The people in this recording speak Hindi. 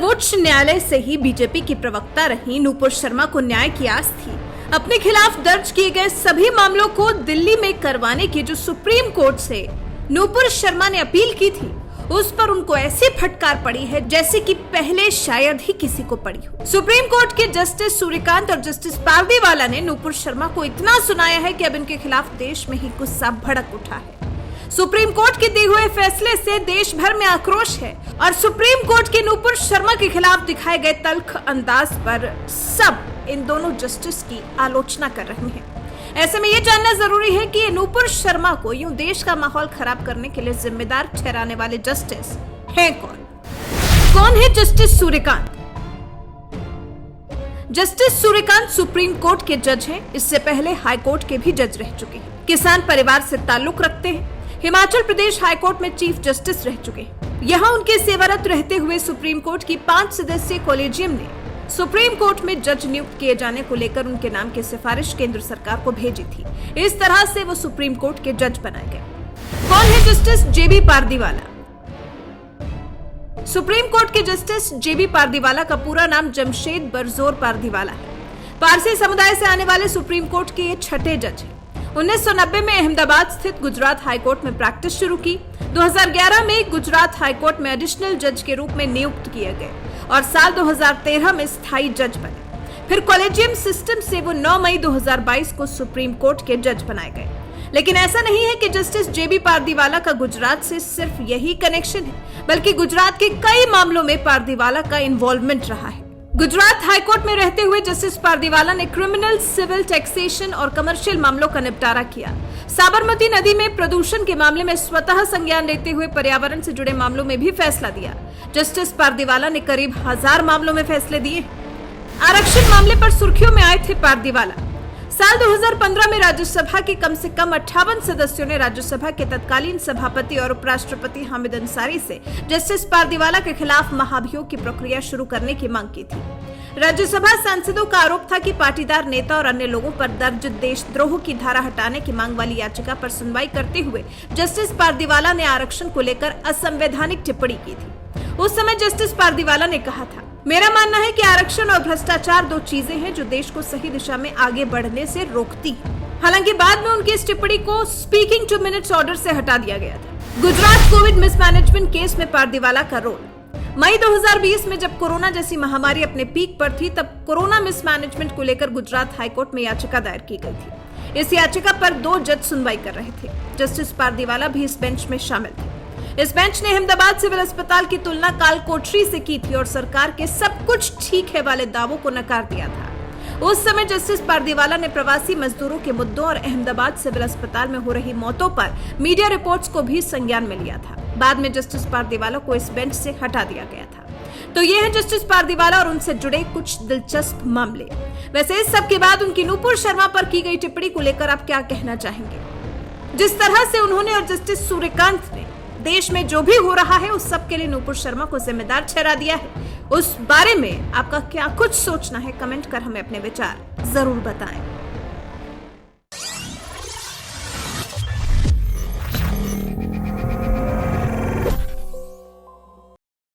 सर्वोच्च न्यायालय से ही बीजेपी की प्रवक्ता रही नूपुर शर्मा को न्याय की आस थी। अपने खिलाफ दर्ज किए गए सभी मामलों को दिल्ली में करवाने की जो सुप्रीम कोर्ट से नूपुर शर्मा ने अपील की थी, उस पर उनको ऐसी फटकार पड़ी है जैसे कि पहले शायद ही किसी को पड़ी हो। सुप्रीम कोर्ट के जस्टिस सूर्यकांत और जस्टिस पारदीवाला ने नूपुर शर्मा को इतना सुनाया है कि अब इनके खिलाफ देश में ही गुस्सा भड़क उठा है। सुप्रीम कोर्ट के दिए हुए फैसले से देश भर में आक्रोश है और सुप्रीम कोर्ट के नूपुर शर्मा के खिलाफ दिखाए गए तल्ख अंदाज पर सब इन दोनों जस्टिस की आलोचना कर रहे हैं। ऐसे में ये जानना जरूरी है कि ये नूपुर शर्मा को यूं देश का माहौल खराब करने के लिए जिम्मेदार ठहराने वाले जस्टिस हैं कौन है justice Suryakant. Justice Suryakant supreme court के जज हैं। इससे पहले हाई कोर्ट के भी जज रह चुके हैं। किसान परिवार से ताल्लुक रखते हैं। हिमाचल प्रदेश हाई कोर्ट में चीफ जस्टिस रह चुके हैं। यहाँ उनके सेवारत रहते हुए सुप्रीम कोर्ट की 5 सदस्यीय कॉलेजियम ने सुप्रीम कोर्ट में जज नियुक्त किए जाने को लेकर उनके नाम की सिफारिश केंद्र सरकार को भेजी थी। इस तरह से वो सुप्रीम कोर्ट के जज बनाए गए। कौन है जस्टिस जेबी पारदीवाला। सुप्रीम कोर्ट के जस्टिस जेबी पारदीवाला का पूरा नाम जमशेद बरजोर पारदीवाला है। पारसी समुदाय से आने वाले सुप्रीम कोर्ट के ये 6ठे जज हैं। 1990 में अहमदाबाद स्थित गुजरात हाईकोर्ट में प्रैक्टिस शुरू की। 2011 में गुजरात हाईकोर्ट में एडिशनल जज के रूप में नियुक्त किए गए और साल 2013 में स्थायी जज बने। फिर कॉलेजियम सिस्टम से वो 9 मई 2022 को सुप्रीम कोर्ट के जज बनाए गए। लेकिन ऐसा नहीं है कि जस्टिस जेबी पारदीवाला का गुजरात से सिर्फ यही कनेक्शन है, बल्कि गुजरात के कई मामलों में पारदीवाला का इन्वॉल्वमेंट रहा है। गुजरात हाईकोर्ट में रहते हुए जस्टिस पारदीवाला ने क्रिमिनल, सिविल, टैक्सेशन और कमर्शियल मामलों का निपटारा किया। साबरमती नदी में प्रदूषण के मामले में स्वतः संज्ञान लेते हुए पर्यावरण से जुड़े मामलों में भी फैसला दिया। जस्टिस पारदीवाला ने करीब 1000 मामलों में फैसले दिए। आरक्षण मामले पर सुर्खियों में आए थे पारदीवाला। साल 2015 में राज्यसभा के कम से कम 58 सदस्यों ने राज्यसभा के तत्कालीन सभापति और उपराष्ट्रपति हामिद अंसारी से जस्टिस पारदीवाला के खिलाफ महाभियोग की प्रक्रिया शुरू करने की मांग की थी। राज्यसभा सांसदों का आरोप था कि पाटीदार नेता और अन्य लोगों पर दर्ज देशद्रोह की धारा हटाने की मांग वाली याचिका पर सुनवाई करते हुए जस्टिस पारदीवाला ने आरक्षण को लेकर असंवैधानिक टिप्पणी की थी। उस समय जस्टिस पारदीवाला ने कहा था, मेरा मानना है कि आरक्षण और भ्रष्टाचार 2 चीजें हैं जो देश को सही दिशा में आगे बढ़ने से रोकती है। हालांकि बाद में उनकी इस टिप्पणी को स्पीकिंग टू मिनट्स ऑर्डर से हटा दिया गया था। गुजरात कोविड मिसमैनेजमेंट केस में पारदीवाला का रोल। मई 2020 में जब कोरोना जैसी महामारी अपने पीक पर थी, तब कोरोना मिसमैनेजमेंट को लेकर गुजरात हाईकोर्ट में याचिका दायर की गई थी। इस याचिका पर 2 जज सुनवाई कर रहे थे। जस्टिस पारदीवाला भी इस बेंच में शामिल थे। इस बेंच ने अहमदाबाद सिविल अस्पताल की तुलना कालकोठरी से की थी और सरकार के सब कुछ ठीक है वाले दावों को नकार दिया था। उस समय जस्टिस पारदीवाला ने प्रवासी मजदूरों के मुद्दों और अहमदाबाद सिविल अस्पताल में हो रही मौतों पर मीडिया रिपोर्ट्स को भी संज्ञान में लिया था। बाद में जस्टिस पारदीवाला को इस बेंच से हटा दिया गया था। तो ये है जस्टिस पारदीवाला और उनसे जुड़े कुछ दिलचस्प मामले। वैसे इस सब के बाद उनकी नूपुर शर्मा पर की गई टिप्पणी को लेकर आप क्या कहना चाहेंगे। जिस तरह से उन्होंने और जस्टिस सूर्यकांत ने देश में जो भी हो रहा है उस सब के लिए नूपुर शर्मा को जिम्मेदार ठहरा दिया है, उस बारे में आपका क्या कुछ सोचना है, कमेंट कर हमें अपने विचार जरूर बताएं।